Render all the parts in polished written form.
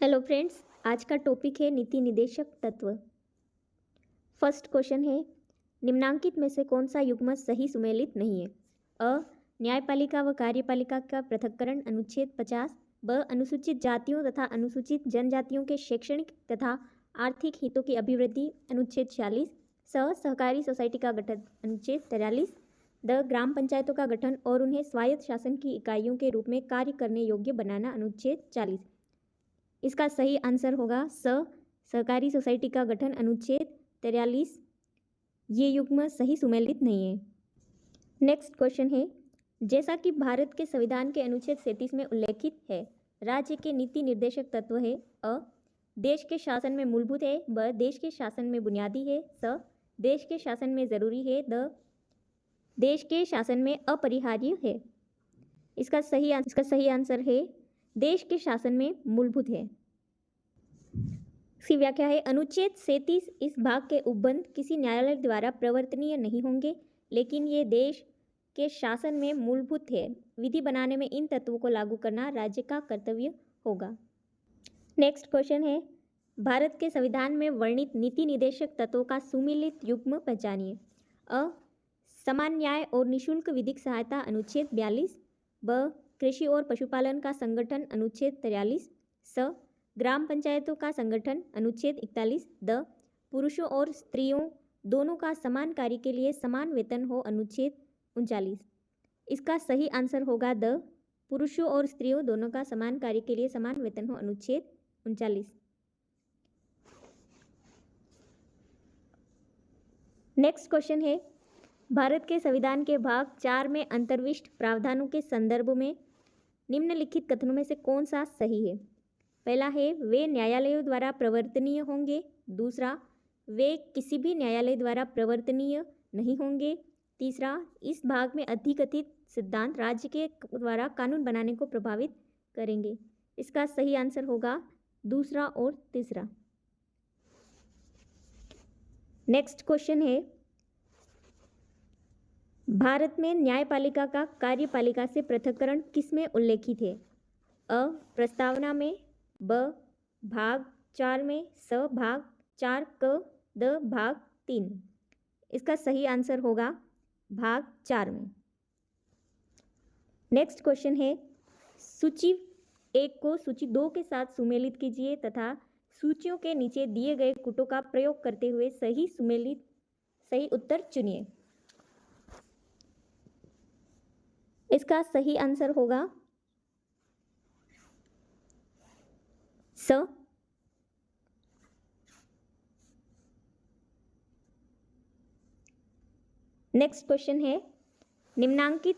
Hello friends, आज का topic है नीति निर्देशक तत्व। फर्स्ट क्वेश्चन है, निम्नांकित में से कौन सा युग्म सही सुमेलित नहीं है? अ, न्यायपालिका व कार्यपालिका का पृथक्करण अनुच्छेद 50। ब, अनुसूचित जातियों तथा अनुसूचित जनजातियों के शैक्षणिक तथा आर्थिक हितों की अभिवृद्धि अनुच्छेद 46। स, सहकारी सोसाइटी का गठन अनुच्छेद 43। द, ग्राम पंचायतों का गठन और उन्हें स्वायत्त शासन की इकाइयों के रूप में कार्य करने योग्य बनाना अनुच्छेद 40। इसका सही आंसर होगा स, सहकारी सोसाइटी का गठन अनुच्छेद 43। ये युग्म सही सुमेलित नहीं है। नेक्स्ट क्वेश्चन है, जैसा कि भारत के संविधान के अनुच्छेद 37 में उल्लेखित है, राज्य के नीति निर्देशक तत्व है। अ, देश के शासन में मूलभूत है। ब, देश के शासन में बुनियादी है। स, देश के शासन में जरूरी है। द, देश के शासन में अपरिहार्य है। इसका सही आंसर है देश के शासन में मूलभूत है। इसकी व्याख्या है, अनुच्छेद 37 इस भाग के उपबंध किसी न्यायालय द्वारा प्रवर्तनीय नहीं होंगे, लेकिन ये देश के शासन में मूलभूत है। विधि बनाने में इन तत्वों को लागू करना राज्य का कर्तव्य होगा। नेक्स्ट क्वेश्चन है, भारत के संविधान में वर्णित नीति निर्देशक तत्वों का सुमेलित युग्म पहचानिए। अ, समान न्याय और निःशुल्क विधिक सहायता अनुच्छेद 42। ब, कृषि और पशुपालन का संगठन अनुच्छेद 43। स, ग्राम पंचायतों का संगठन अनुच्छेद 41। द, पुरुषों और स्त्रियों दोनों का समान कार्य के लिए समान वेतन हो अनुच्छेद 39। इसका सही आंसर होगा द, पुरुषों और स्त्रियों दोनों का समान कार्य के लिए समान वेतन हो अनुच्छेद 39। नेक्स्ट क्वेश्चन है, भारत के संविधान के भाग 4 में अंतर्विष्ट प्रावधानों के संदर्भ में निम्नलिखित कथनों में से कौन सा सही है? पहला है, वे न्यायालयों द्वारा प्रवर्तनीय होंगे। दूसरा, वे किसी भी न्यायालय द्वारा प्रवर्तनीय नहीं होंगे। तीसरा, इस भाग में अधिकथित सिद्धांत राज्य के द्वारा कानून बनाने को प्रभावित करेंगे। इसका सही आंसर होगा दूसरा और तीसरा। नेक्स्ट क्वेश्चन है, भारत में न्यायपालिका का कार्यपालिका से पृथक्करण किसमें उल्लेखित है? अ, प्रस्तावना में। ब, भाग 4 में। स, भाग 4 क। द, भाग 3। इसका सही आंसर होगा भाग 4 में। नेक्स्ट क्वेश्चन है, सूची 1 को सूची 2 के साथ सुमेलित कीजिए तथा सूचियों के नीचे दिए गए कूटों का प्रयोग करते हुए सही उत्तर चुनिए। इसका सही आंसर होगा स। नेक्स्ट क्वेश्चन है, निम्नांकित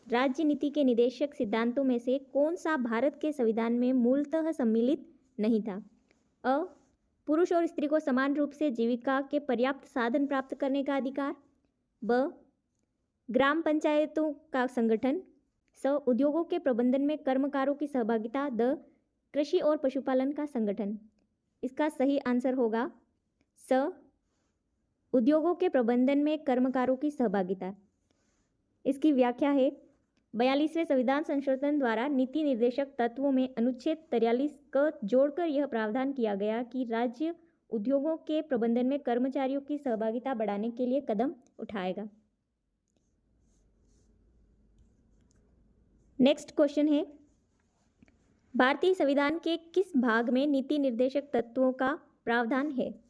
राज्य नीति के निर्देशक सिद्धांतों में से कौन सा भारत के संविधान में मूलतः सम्मिलित नहीं था? अ, पुरुष और स्त्री को समान रूप से जीविका के पर्याप्त साधन प्राप्त करने का अधिकार। ब, ग्राम पंचायतों का संगठन। स, उद्योगों के प्रबंधन में कर्मकारों की सहभागिता। द, कृषि और पशुपालन का संगठन। इसका सही आंसर होगा स, उद्योगों के प्रबंधन में कर्मकारों की सहभागिता। इसकी व्याख्या है, 42वें संविधान संशोधन द्वारा नीति निर्देशक तत्वों में अनुच्छेद 43 का जोड़कर यह प्रावधान किया गया कि राज्य उद्योगों के प्रबंधन में कर्मचारियों की सहभागिता बढ़ाने के लिए कदम उठाएगा। नेक्स्ट क्वेश्चन है, भारतीय संविधान के किस भाग में नीति निर्देशक तत्वों का प्रावधान है?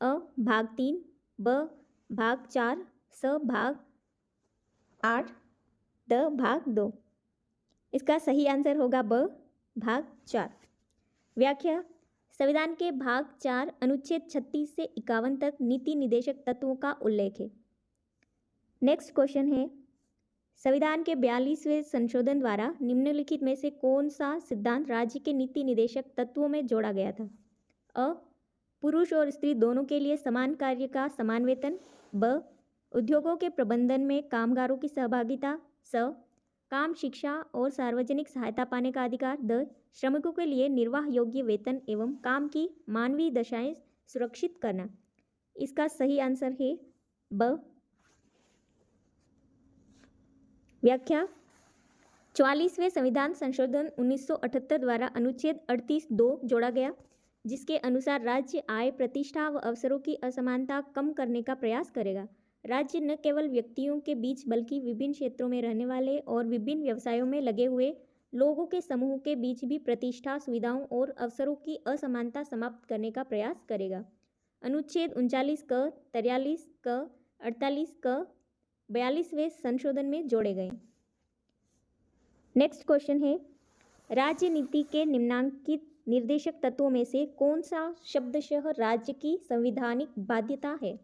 अ, भाग 3। ब, भाग 4। स, भाग 8। द, भाग 2। इसका सही आंसर होगा ब, भाग 4। व्याख्या, संविधान के भाग 4 अनुच्छेद 36 से 51 तक नीति निर्देशक तत्वों का उल्लेख है। नेक्स्ट क्वेश्चन है, संविधान के 42वें संशोधन द्वारा निम्नलिखित में से कौन सा सिद्धांत राज्य के नीति निर्देशक तत्वों में जोड़ा गया था? अ, पुरुष और स्त्री दोनों के लिए समान कार्य का समान वेतन। ब, उद्योगों के प्रबंधन में कामगारों की सहभागिता। स, काम, शिक्षा और सार्वजनिक सहायता पाने का अधिकार। द, श्रमिकों के लिए निर्वाह योग्य वेतन एवं काम की मानवीय दशाएं सुरक्षित करना। इसका सही आंसर है ब। व्याख्या, 44वें संविधान संशोधन 1978 द्वारा अनुच्छेद 38(2) जोड़ा गया, जिसके अनुसार राज्य आय, प्रतिष्ठा व अवसरों की असमानता कम करने का प्रयास करेगा। राज्य न केवल व्यक्तियों के बीच बल्कि विभिन्न क्षेत्रों में रहने वाले और विभिन्न व्यवसायों में लगे हुए लोगों के समूह के बीच भी प्रतिष्ठा, सुविधाओं और अवसरों की असमानता समाप्त करने का प्रयास करेगा। अनुच्छेद 39 क, 43 क, 48 क 42वें संशोधन में जोड़े गए। नेक्स्ट क्वेश्चन है, राज्य नीति के निम्नलिखित निर्देशक तत्वों में से कौन सा शब्दशः राज्य की संवैधानिक बाध्यता है?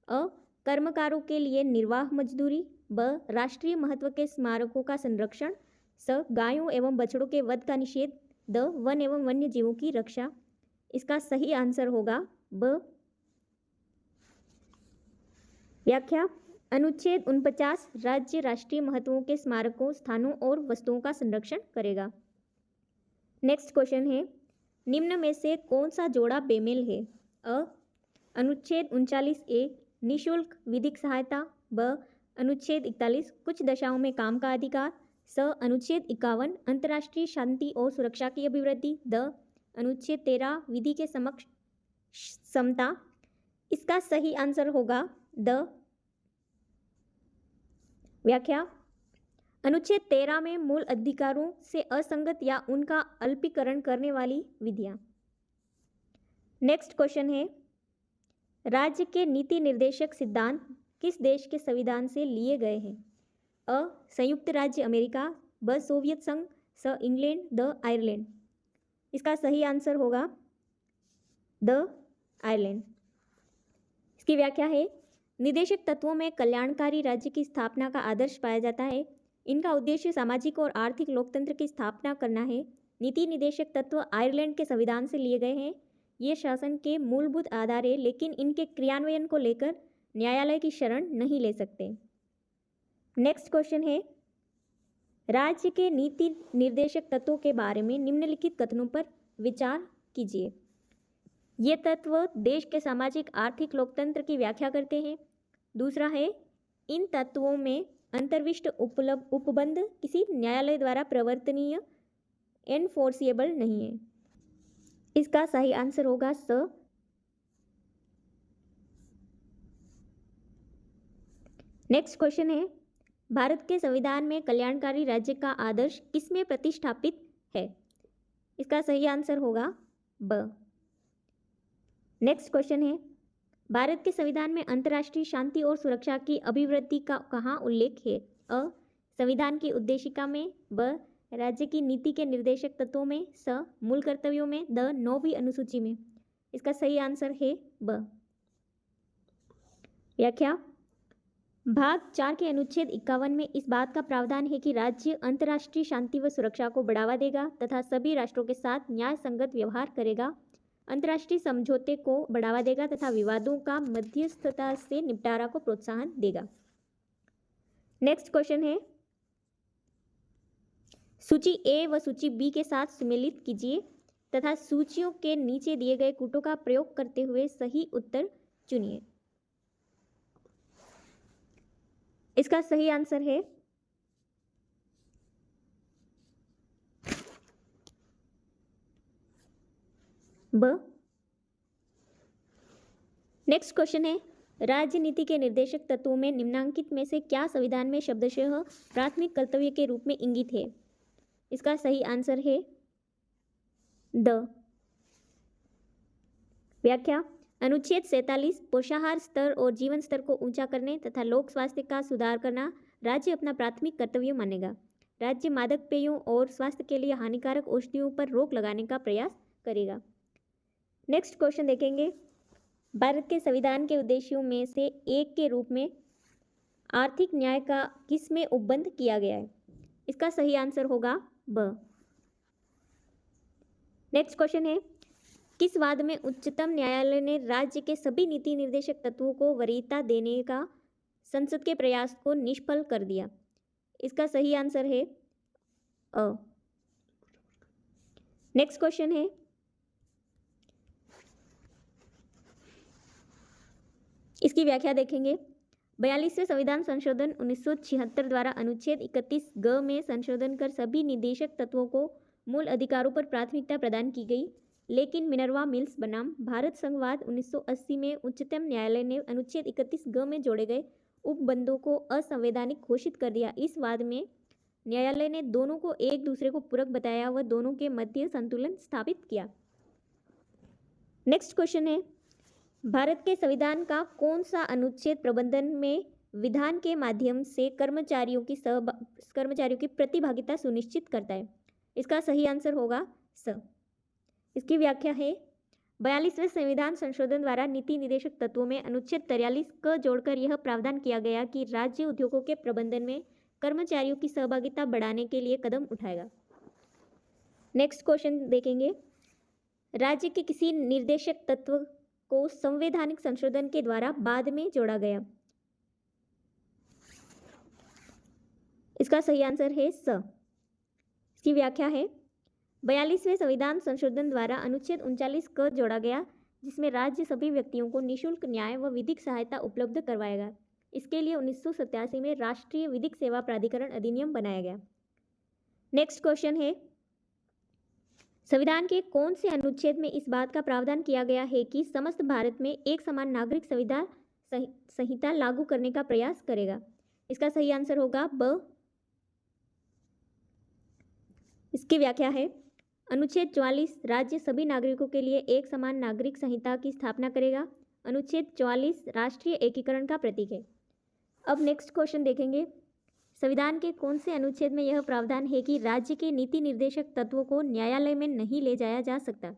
अ. कर्मकारों के लिए निर्वाह मजदूरी। ब. राष्ट्रीय महत्व के स्मारकों का संरक्षण। स. गायों एवं बछड़ों के वध का निषेध। द. वन एवं वन्य जीवों की रक्षा। इसका सही आंसर होगा ब. व्याख्या, अनुच्छेद 49 राज्य राष्ट्रीय महत्वों के स्मारकों, स्थानों और वस्तुओं का संरक्षण करेगा। नेक्स्ट क्वेश्चन है, निम्न में से कौन सा जोड़ा बेमेल है? अ. अनुच्छेद 39(a) निःशुल्क विधिक सहायता। ब. अनुच्छेद 41 कुछ दशाओं में काम का अधिकार। स. अनुच्छेद 51 अंतर्राष्ट्रीय शांति और सुरक्षा की अभिवृद्धि। द. अनुच्छेद 13 विधि के समक्ष समता। इसका सही आंसर होगा द. व्याख्या, अनुच्छेद 13 में मूल अधिकारों से असंगत या उनका अल्पीकरण करने वाली विधियां। नेक्स्ट क्वेश्चन है, राज्य के नीति निर्देशक सिद्धांत किस देश के संविधान से लिए गए हैं? अ. संयुक्त राज्य अमेरिका। ब. सोवियत संघ। स. इंग्लैंड। द. आयरलैंड। इसका सही आंसर होगा द. आयरलैंड। इसकी व्याख्या है, निर्देशक तत्वों में कल्याणकारी राज्य की स्थापना का आदर्श पाया जाता है। इनका उद्देश्य सामाजिक और आर्थिक लोकतंत्र की स्थापना करना है। नीति निर्देशक तत्व आयरलैंड के संविधान से लिए गए हैं। ये शासन के मूलभूत आधार है, लेकिन इनके क्रियान्वयन को लेकर न्यायालय की शरण नहीं ले सकते। नेक्स्ट क्वेश्चन है, राज्य के नीति निर्देशक तत्वों के बारे में निम्नलिखित कथनों पर विचार कीजिए। ये तत्व देश के सामाजिक आर्थिक लोकतंत्र की व्याख्या करते हैं। दूसरा है, इन तत्वों में अंतर्विष्ट उपबंध किसी न्यायालय द्वारा प्रवर्तनीय एनफोर्सिएबल नहीं है। इसका सही आंसर होगा स। नेक्स्ट क्वेश्चन है, भारत के संविधान में कल्याणकारी राज्य का आदर्श किसमें प्रतिष्ठापित है? इसका सही आंसर होगा ब। नेक्स्ट क्वेश्चन है, भारत के संविधान में अंतर्राष्ट्रीय शांति और सुरक्षा की अभिवृद्धि का कहाँ उल्लेख है? अ. संविधान की उद्देशिका में। ब. राज्य की नीति के निर्देशक तत्वों में। स. मूल कर्तव्यों में। द. 9वीं अनुसूची में। इसका सही आंसर है ब। व्याख्या, भाग 4 के अनुच्छेद 51 में इस बात का प्रावधान है कि राज्य अंतर्राष्ट्रीय शांति व सुरक्षा को बढ़ावा देगा तथा सभी राष्ट्रों के साथ न्याय संगत व्यवहार करेगा, अंतर्राष्ट्रीय समझौते को बढ़ावा देगा तथा विवादों का मध्यस्थता से निपटारा को प्रोत्साहन देगा। नेक्स्ट क्वेश्चन है, सूची ए व सूची बी के साथ सुमेलित कीजिए तथा सूचियों के नीचे दिए गए कूटों का प्रयोग करते हुए सही उत्तर चुनिए। इसका सही आंसर है ब। नेक्स्ट क्वेश्चन है, राज्य नीति के निर्देशक तत्वों में निम्नांकित में से क्या संविधान में शब्दशः प्राथमिक कर्तव्य के रूप में इंगित है? इसका सही आंसर है द। व्याख्या, अनुच्छेद 47 पोषाहार स्तर और जीवन स्तर को ऊंचा करने तथा लोक स्वास्थ्य का सुधार करना राज्य अपना प्राथमिक कर्तव्य मानेगा। राज्य मादक पेयों और स्वास्थ्य के लिए हानिकारक औषधियों पर रोक लगाने का प्रयास करेगा। नेक्स्ट क्वेश्चन देखेंगे, भारत के संविधान के उद्देश्यों में से एक के रूप में आर्थिक न्याय का किसमें उपबंध किया गया है? इसका सही आंसर होगा ब। नेक्स्ट क्वेश्चन है, किस वाद में उच्चतम न्यायालय ने राज्य के सभी नीति निर्देशक तत्वों को वरीयता देने का संसद के प्रयास को निष्फल कर दिया? इसका सही आंसर है अ। नेक्स्ट क्वेश्चन है, इसकी व्याख्या देखेंगे, 42वें संविधान संशोधन 1976 द्वारा अनुच्छेद 31 ग में संशोधन कर सभी निदेशक तत्वों को मूल अधिकारों पर प्राथमिकता प्रदान की गई, लेकिन मिनर्वा मिल्स बनाम भारत संघवाद 1980 में उच्चतम न्यायालय ने अनुच्छेद 31 ग में जोड़े गए उपबंधों को असंवैधानिक घोषित कर दिया। इस वाद में न्यायालय ने दोनों को एक दूसरे को पूरक बताया व दोनों के मध्य संतुलन स्थापित किया। नेक्स्ट क्वेश्चन है, भारत के संविधान का कौन सा अनुच्छेद प्रबंधन में विधान के माध्यम से कर्मचारियों की प्रतिभागिता सुनिश्चित करता है? इसका सही आंसर होगा स। इसकी व्याख्या है, 42वें संविधान संशोधन द्वारा नीति निदेशक तत्वों में अनुच्छेद 43 क जोड़कर यह प्रावधान किया गया कि राज्य उद्योगों के प्रबंधन में कर्मचारियों की सहभागिता बढ़ाने के लिए कदम उठाएगा। नेक्स्ट क्वेश्चन देखेंगे, राज्य के किसी निर्देशक तत्व को संवैधानिक संशोधन के द्वारा बाद में जोड़ा गया? इसका सही आंसर है स। इसकी व्याख्या है, 42वें संविधान संशोधन द्वारा अनुच्छेद 39 क जोड़ा गया, जिसमें राज्य सभी व्यक्तियों को निःशुल्क न्याय व विधिक सहायता उपलब्ध करवाएगा। इसके लिए 1987 में राष्ट्रीय विधिक सेवा प्राधिकरण अधिनियम बनाया गया। नेक्स्ट क्वेश्चन है, संविधान के कौन से अनुच्छेद में इस बात का प्रावधान किया गया है कि समस्त भारत में एक समान नागरिक संहिता लागू करने का प्रयास करेगा? इसका सही आंसर होगा ब। इसकी व्याख्या है, अनुच्छेद 44 राज्य सभी नागरिकों के लिए एक समान नागरिक संहिता की स्थापना करेगा। अनुच्छेद 44 राष्ट्रीय एकीकरण का प्रतीक है। अब नेक्स्ट क्वेश्चन देखेंगे, संविधान के कौन से अनुच्छेद में यह प्रावधान है कि राज्य के नीति निर्देशक तत्वों को न्यायालय में नहीं ले जाया जा सकता?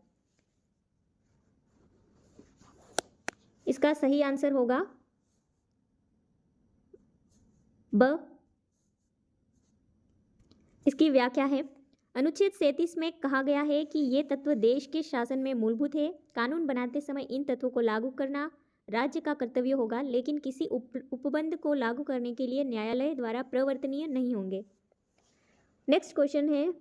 इसका सही आंसर होगा ब। इसकी व्याख्या है, अनुच्छेद 37 में कहा गया है कि ये तत्व देश के शासन में मूलभूत है। कानून बनाते समय इन तत्वों को लागू करना राज्य का कर्तव्य होगा, लेकिन किसी उपबंध को लागू करने के लिए न्यायालय द्वारा प्रवर्तनीय नहीं होंगे। नेक्स्ट क्वेश्चन है,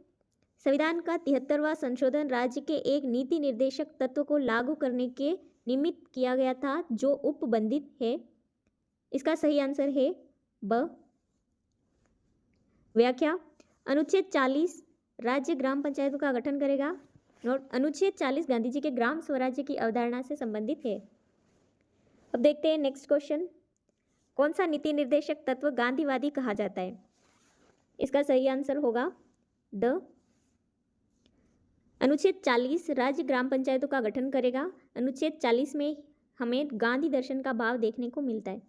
संविधान का 73वां संशोधन राज्य के एक नीति निर्देशक तत्व को लागू करने के निमित्त किया गया था जो उपबंधित है। इसका सही आंसर है ब। व्याख्या, अनुच्छेद 40 राज्य ग्राम पंचायतों का गठन करेगा। नोट, अनुच्छेद 40 गांधी जी के ग्राम स्वराज्य की अवधारणा से संबंधित है। अब देखते हैं नेक्स्ट क्वेश्चन, कौन सा नीति निर्देशक तत्व गांधीवादी कहा जाता है? इसका सही आंसर होगा द। अनुच्छेद 40 राज्य ग्राम पंचायतों का गठन करेगा। अनुच्छेद 40 में हमें गांधी दर्शन का भाव देखने को मिलता है।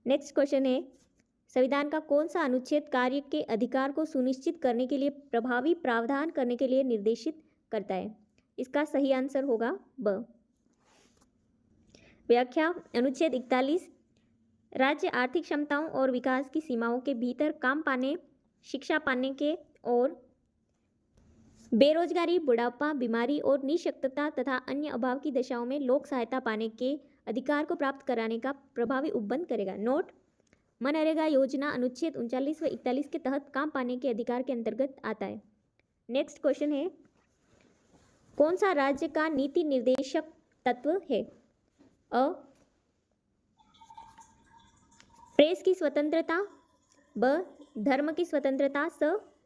नेक्स्ट क्वेश्चन है, संविधान का कौन सा अनुच्छेद कार्य के अधिकार को सुनिश्चित करने के लिए प्रभावी प्रावधान करने के लिए निर्देशित करता है? इसका सही आंसर होगा ब। व्याख्या, अनुच्छेद 41 राज्य आर्थिक क्षमताओं और विकास की सीमाओं के भीतर काम पाने, शिक्षा पाने के और बेरोजगारी, बुढ़ापा, बीमारी और निःशक्तता तथा अन्य अभाव की दशाओं में लोक सहायता पाने के अधिकार को प्राप्त कराने का प्रभावी उपबंध करेगा। नोट, मनरेगा योजना अनुच्छेद 39 व 41 के तहत काम पाने के अधिकार के अंतर्गत आता है। नेक्स्ट क्वेश्चन है, कौन सा राज्य का नीति निर्देशक तत्व है? अ, प्रेस की स्वतंत्रता, ब, धर्म की स्वतंत्रता, स,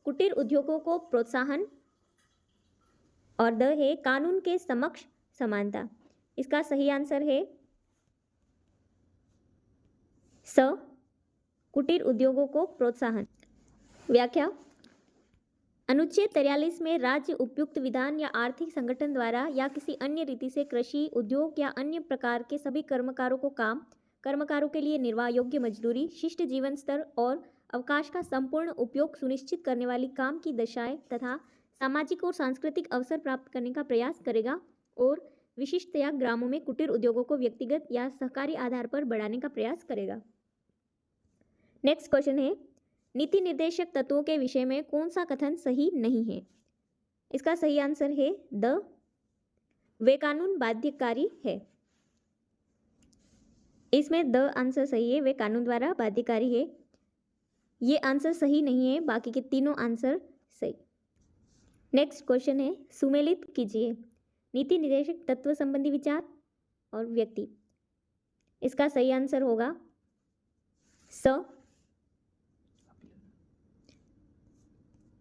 कुटीर उद्योगों को प्रोत्साहन और द है कानून के समक्ष समानता। इसका सही आंसर है स, कुटीर उद्योगों को प्रोत्साहन। व्याख्या, अनुच्छेद 43 में राज्य उपयुक्त विधान या आर्थिक संगठन द्वारा या किसी अन्य रीति से कृषि, उद्योग या अन्य प्रकार के सभी कर्मकारों के लिए निर्वाह योग्य मजदूरी, शिष्ट जीवन स्तर और अवकाश का संपूर्ण उपयोग सुनिश्चित करने वाली काम की दशाएं तथा सामाजिक और सांस्कृतिक अवसर प्राप्त करने का प्रयास करेगा और विशिष्टतया ग्रामों में कुटीर उद्योगों को व्यक्तिगत या सहकारी आधार पर बढ़ाने का प्रयास करेगा। नेक्स्ट क्वेश्चन है, नीति निर्देशक तत्वों के विषय में कौन सा कथन सही नहीं है? इसका सही आंसर है द, वे कानून बाध्यकारी है। इसमें द आंसर सही है, वे कानून द्वारा बाध्यकारी है। ये आंसर सही नहीं है, बाकी के तीनों आंसर सही। नेक्स्ट क्वेश्चन है, सुमेलित कीजिए नीति निर्देशक तत्व संबंधी विचार और व्यक्ति। इसका सही आंसर होगा स।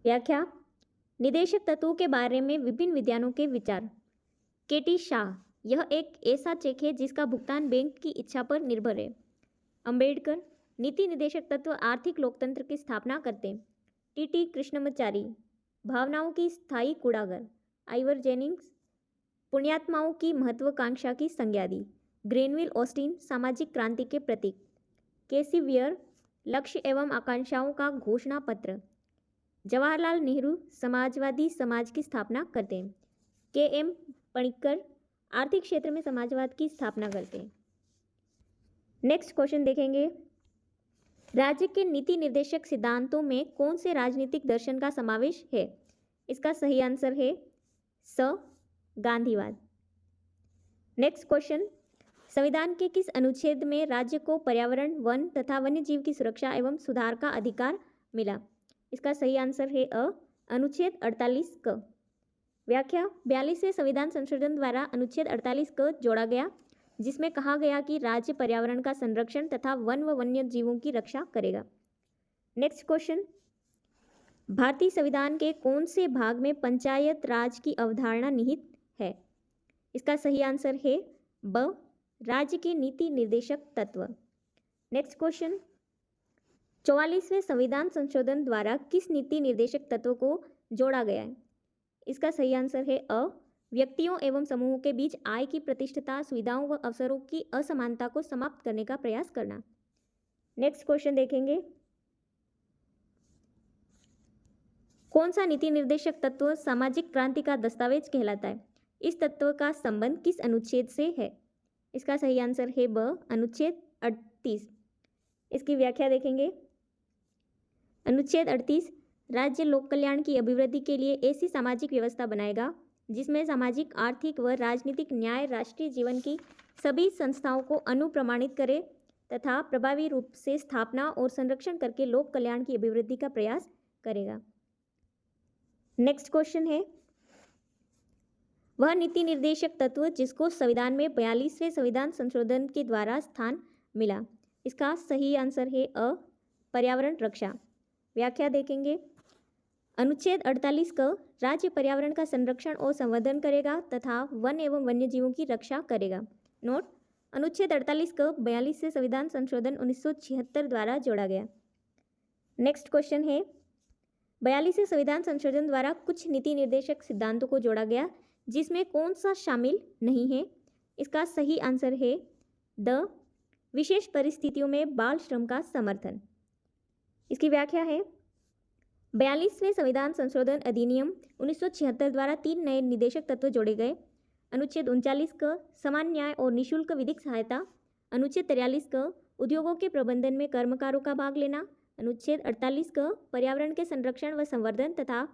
व्याख्या, निदेशक तत्वों के बारे में विभिन्न विद्वानों के विचार। केटी शाह, यह एक ऐसा चेक है जिसका भुगतान बैंक की इच्छा पर निर्भर है। अंबेडकर, नीति निदेशक तत्व आर्थिक लोकतंत्र की स्थापना करते हैं। टीटी कृष्णमाचारी, भावनाओं की स्थायी कूड़ागर। आइवर जेनिंग्स, पुण्यात्माओं की महत्वाकांक्षा की संज्ञा दी। ग्रेनविल ऑस्टिन, सामाजिक क्रांति के प्रतीक। केसी वियर, लक्ष्य एवं आकांक्षाओं का घोषणा पत्र। जवाहरलाल नेहरू, समाजवादी समाज की स्थापना करते हैं। के एम पणिक्कर, आर्थिक क्षेत्र में समाजवाद की स्थापना करते हैं। नेक्स्ट क्वेश्चन देखेंगे, राज्य के नीति निर्देशक सिद्धांतों में कौन से राजनीतिक दर्शन का समावेश है? इसका सही आंसर है स, गांधीवाद। नेक्स्ट क्वेश्चन, संविधान के किस अनुच्छेद में राज्य को पर्यावरण, वन तथा वन्यजीव की सुरक्षा एवं सुधार का अधिकार मिला? इसका सही आंसर है अ, अनुच्छेद 48 क। व्याख्या, 42वें संविधान संशोधन द्वारा अनुच्छेद 48 क जोड़ा गया, जिसमें कहा गया कि राज्य पर्यावरण का संरक्षण तथा वन व वन्य जीवों की रक्षा करेगा। नेक्स्ट क्वेश्चन, भारतीय संविधान के कौन से भाग में पंचायत राज की अवधारणा निहित है? इसका सही आंसर है ब, राज्य के नीति निर्देशक तत्व। नेक्स्ट क्वेश्चन, 44वें संविधान संशोधन द्वारा किस नीति निर्देशक तत्व को जोड़ा गया है? इसका सही आंसर है अ, व्यक्तियों एवं समूहों के बीच आय की प्रतिष्ठिता, सुविधाओं व अवसरों की असमानता को समाप्त करने का प्रयास करना। नेक्स्ट क्वेश्चन देखेंगे, कौन सा नीति निर्देशक तत्व सामाजिक क्रांति का दस्तावेज कहलाता है? इस तत्व का संबंध किस अनुच्छेद से है? इसका सही आंसर है ब, अनुच्छेद 38। इसकी व्याख्या देखेंगे, अनुच्छेद 38 राज्य लोक कल्याण की अभिवृद्धि के लिए ऐसी सामाजिक व्यवस्था बनाएगा जिसमें सामाजिक, आर्थिक व राजनीतिक न्याय राष्ट्रीय जीवन की सभी संस्थाओं को अनुप्रमाणित करे तथा प्रभावी रूप से स्थापना और संरक्षण करके लोक कल्याण की अभिवृद्धि का प्रयास करेगा। नेक्स्ट क्वेश्चन है, वह नीति निर्देशक तत्व जिसको संविधान में 42वें संविधान संशोधन के द्वारा स्थान मिला? इसका सही आंसर है अ, पर्यावरण रक्षा। व्याख्या देखेंगे, अनुच्छेद 48 क राज्य पर्यावरण का संरक्षण और संवर्धन करेगा तथा वन एवं वन्य जीवों की रक्षा करेगा। नोट, अनुच्छेद 48 क 42वें संविधान संशोधन 1976 द्वारा जोड़ा गया। नेक्स्ट क्वेश्चन है, 42वें संविधान संशोधन द्वारा कुछ नीति निर्देशक सिद्धांतों को जोड़ा गया, जिसमें कौन सा शामिल नहीं है? इसका सही आंसर है द, विशेष परिस्थितियों में बाल श्रम का समर्थन। इसकी व्याख्या है, 42वें संविधान संशोधन अधिनियम 1976 द्वारा 3 नए निदेशक तत्व जोड़े गए। अनुच्छेद 39 क समान न्याय और निःशुल्क विधिक सहायता। अनुच्छेद 43 क उद्योगों के प्रबंधन में कर्मकारों का भाग लेना। अनुच्छेद 48 क पर्यावरण के संरक्षण व संवर्धन तथा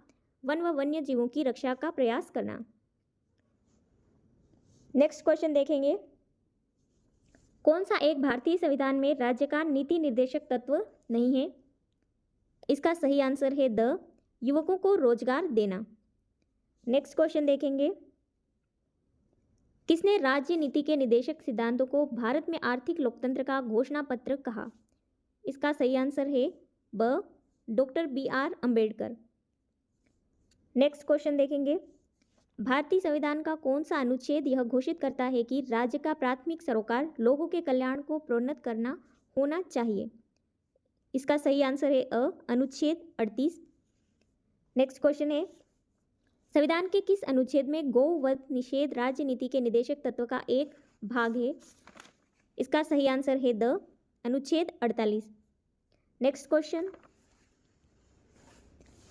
वन व वन्य जीवों की रक्षा का प्रयास करना। नेक्स्ट क्वेश्चन देखेंगे, कौन सा एक भारतीय संविधान में राज्य का नीति निर्देशक तत्व नहीं है? इसका सही आंसर है द, युवकों को रोजगार देना। नेक्स्ट क्वेश्चन देखेंगे, किसने राज्य नीति के निदेशक सिद्धांतों को भारत में आर्थिक लोकतंत्र का घोषणा पत्र कहा? इसका सही आंसर है ब, doctor BR Ambedkar. Next question देखेंगे, भारतीय संविधान का कौन सा अनुच्छेद यह घोषित करता है कि राज्य का प्राथमिक सरोकार लोगों के कल्याण को प्रोन्नत करना होना चाहिए? इसका सही आंसर है अ, अनुच्छेद 38। नेक्स्ट क्वेश्चन है, संविधान के किस अनुच्छेद में गौवध निषेध राज्य नीति के निदेशक तत्व का एक भाग है? इसका सही आंसर है द, अनुच्छेद 48। नेक्स्ट क्वेश्चन,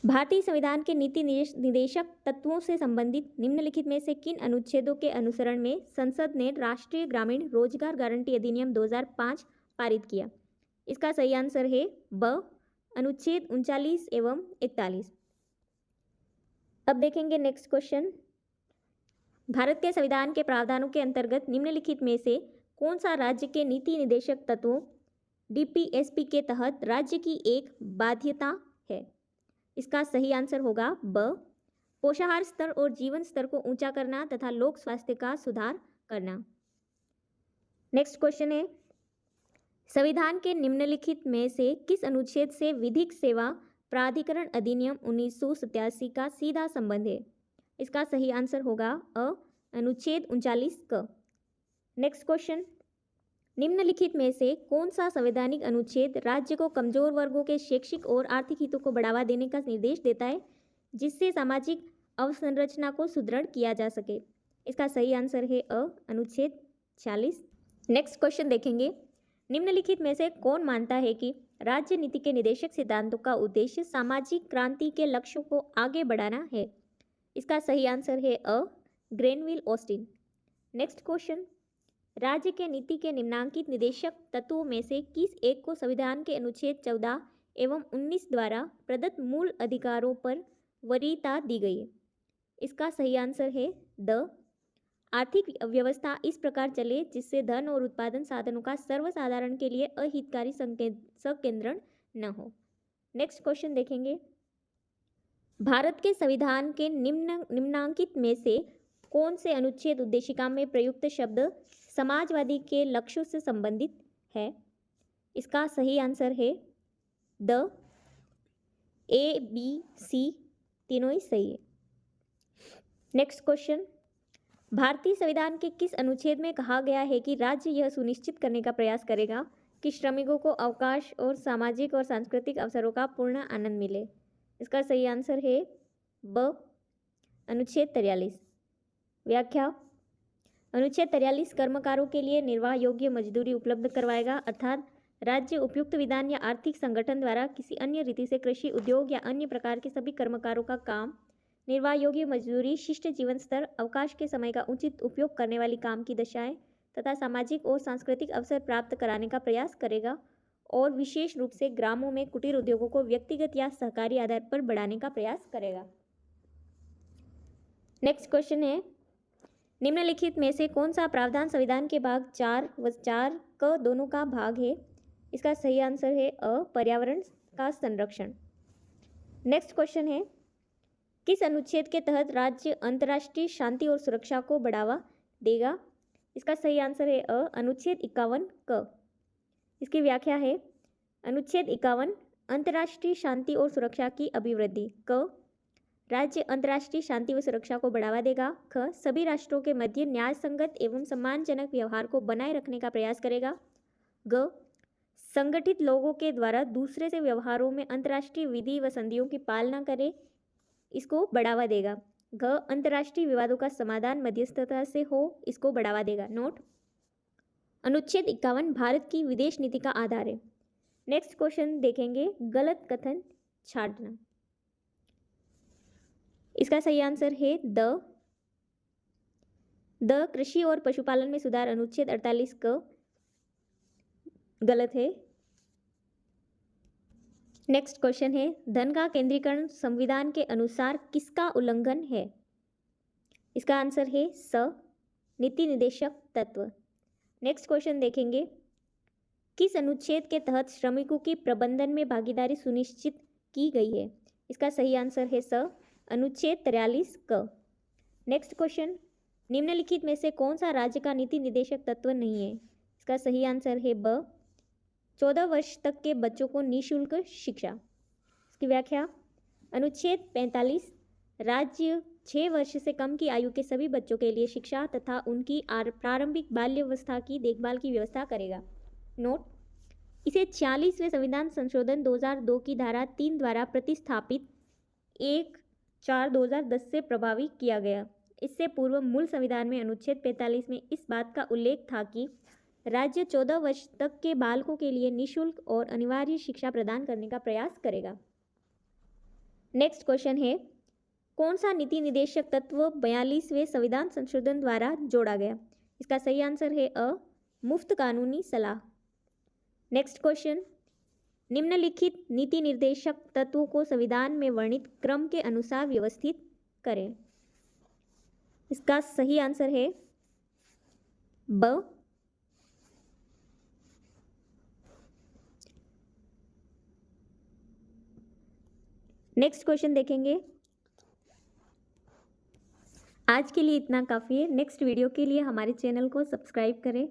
भारतीय संविधान के नीति निदेशक तत्वों से संबंधित निम्नलिखित में से किन अनुच्छेदों के अनुसरण में संसद ने राष्ट्रीय ग्रामीण रोजगार गारंटी अधिनियम 2005 पारित किया? इसका सही आंसर है ब, अनुच्छेद 39 एवं 41। अब देखेंगे नेक्स्ट क्वेश्चन, भारत के संविधान के प्रावधानों के अंतर्गत निम्नलिखित में से कौन सा राज्य के नीति निदेशक तत्वों DPSP के तहत राज्य की एक बाध्यता है? इसका सही आंसर होगा ब, पोषाहार स्तर और जीवन स्तर को ऊंचा करना तथा लोक स्वास्थ्य का सुधार करना। नेक्स्ट क्वेश्चन है, संविधान के निम्नलिखित में से किस अनुच्छेद से विधिक सेवा प्राधिकरण अधिनियम 1987 का सीधा संबंध है? इसका सही आंसर होगा अनुच्छेद 39 क। नेक्स्ट क्वेश्चन, निम्नलिखित में से कौन सा संवैधानिक अनुच्छेद राज्य को कमजोर वर्गों के शैक्षिक और आर्थिक हितों को बढ़ावा देने का निर्देश देता है, जिससे सामाजिक अवसंरचना को सुदृढ़ किया जा सके? इसका सही आंसर है अनुच्छेद 40। नेक्स्ट क्वेश्चन देखेंगे, निम्नलिखित में से कौन मानता है कि राज्य नीति के निदेशक सिद्धांतों का उद्देश्य सामाजिक क्रांति के लक्ष्यों को आगे बढ़ाना है? इसका सही आंसर है ग्रेनविल ऑस्टिन। नेक्स्ट क्वेश्चन, राज्य के नीति के निम्नांकित निदेशक तत्वों में से किस एक को संविधान के अनुच्छेद 14 एवं 19 द्वारा प्रदत्त मूल अधिकारों पर वरीयता दी गई है? इसका सही आंसर है आर्थिक व्यवस्था इस प्रकार चले जिससे धन और उत्पादन साधनों का सर्वसाधारण के लिए अहितकारी संकेंद्रण न हो। नेक्स्ट क्वेश्चन देखेंगे, भारत के संविधान के निम्नांकित में से कौन से अनुच्छेद उद्देशिका में प्रयुक्त शब्द समाजवादी के लक्ष्यों से संबंधित है? इसका सही आंसर है ए, बी, सी तीनों ही सही है। नेक्स्ट क्वेश्चन, भारतीय संविधान के किस अनुच्छेद में कहा गया है कि राज्य यह सुनिश्चित करने का प्रयास करेगा कि श्रमिकों को अवकाश और सामाजिक और सांस्कृतिक अवसरों का पूर्ण आनंद मिले? इसका सही आंसर है अनुच्छेद 43। व्याख्या, अनुच्छेद 43 कर्मकारों के लिए निर्वाह योग्य मजदूरी उपलब्ध करवाएगा, अर्थात राज्य उपयुक्त विधान या आर्थिक संगठन द्वारा किसी अन्य रीति से कृषि, उद्योग या अन्य प्रकार के सभी कर्मकारों का काम, निर्वाह योग्य मजदूरी, शिष्ट जीवन स्तर, अवकाश के समय का उचित उपयोग करने वाली काम की दशाएं तथा सामाजिक और सांस्कृतिक अवसर प्राप्त कराने का प्रयास करेगा और विशेष रूप से ग्रामों में कुटीर उद्योगों को व्यक्तिगत या सहकारी आधार पर बढ़ाने का प्रयास करेगा। नेक्स्ट क्वेश्चन है, निम्नलिखित में से कौन सा प्रावधान संविधान के भाग 4 व 4 क दोनों का भाग है? इसका सही आंसर है पर्यावरण का संरक्षण। नेक्स्ट क्वेश्चन है, किस अनुच्छेद के तहत राज्य अंतर्राष्ट्रीय शांति और सुरक्षा को बढ़ावा देगा? इसका सही आंसर है अनुच्छेद 51 क। इसकी व्याख्या है, अनुच्छेद 51 अंतर्राष्ट्रीय शांति और सुरक्षा की अभिवृद्धि। क, राज्य अंतर्राष्ट्रीय शांति व सुरक्षा को बढ़ावा देगा। ख, सभी राष्ट्रों के मध्य न्याय संगत एवं सम्मानजनक व्यवहार को बनाए रखने का प्रयास करेगा। ग, संगठित लोगों के द्वारा दूसरे से व्यवहारों में अंतर्राष्ट्रीय विधि व संधियों की पालना करे, इसको बढ़ावा देगा। घ, अंतर्राष्ट्रीय विवादों का समाधान मध्यस्थता से हो, इसको बढ़ावा देगा। नोट, अनुच्छेद 51 भारत की विदेश नीति का आधार है। नेक्स्ट क्वेश्चन देखेंगे, गलत कथन छांटना। इसका सही आंसर है द कृषि और पशुपालन में सुधार अनुच्छेद 48 क गलत है। नेक्स्ट क्वेश्चन है, धन का केंद्रीकरण संविधान के अनुसार किसका उल्लंघन है? इसका आंसर है नीति निदेशक तत्व। नेक्स्ट क्वेश्चन देखेंगे, किस अनुच्छेद के तहत श्रमिकों की प्रबंधन में भागीदारी सुनिश्चित की गई है? इसका सही आंसर है अनुच्छेद 43 क। नेक्स्ट क्वेश्चन, निम्नलिखित में से कौन सा राज्य का नीति निदेशक तत्व नहीं है? इसका सही आंसर है 14 वर्ष तक के बच्चों को निःशुल्क शिक्षा। इसकी व्याख्या, अनुच्छेद 45 राज्य 6 वर्ष से कम की आयु के सभी बच्चों के लिए शिक्षा तथा उनकी प्रारंभिक बाल्यावस्था की देखभाल की व्यवस्था करेगा। नोट, इसे 46वें संविधान संशोधन 2002 की धारा 3 द्वारा प्रतिस्थापित 1/4/2010 से प्रभावी किया गया। इससे पूर्व मूल संविधान में अनुच्छेद 45 में इस बात का उल्लेख था कि राज्य 14 वर्ष तक के बालकों के लिए निःशुल्क और अनिवार्य शिक्षा प्रदान करने का प्रयास करेगा। नेक्स्ट क्वेश्चन है, कौन सा नीति निदेशक तत्व 42वें संविधान संशोधन द्वारा जोड़ा गया? इसका सही आंसर है मुफ्त कानूनी सलाह। नेक्स्ट क्वेश्चन, निम्नलिखित नीति निर्देशक तत्वों को संविधान में वर्णित क्रम के अनुसार व्यवस्थित करें। इसका सही आंसर है ब। नेक्स्ट क्वेश्चन देखेंगे। आज के लिए इतना काफ़ी है। नेक्स्ट वीडियो के लिए हमारे चैनल को सब्सक्राइब करें।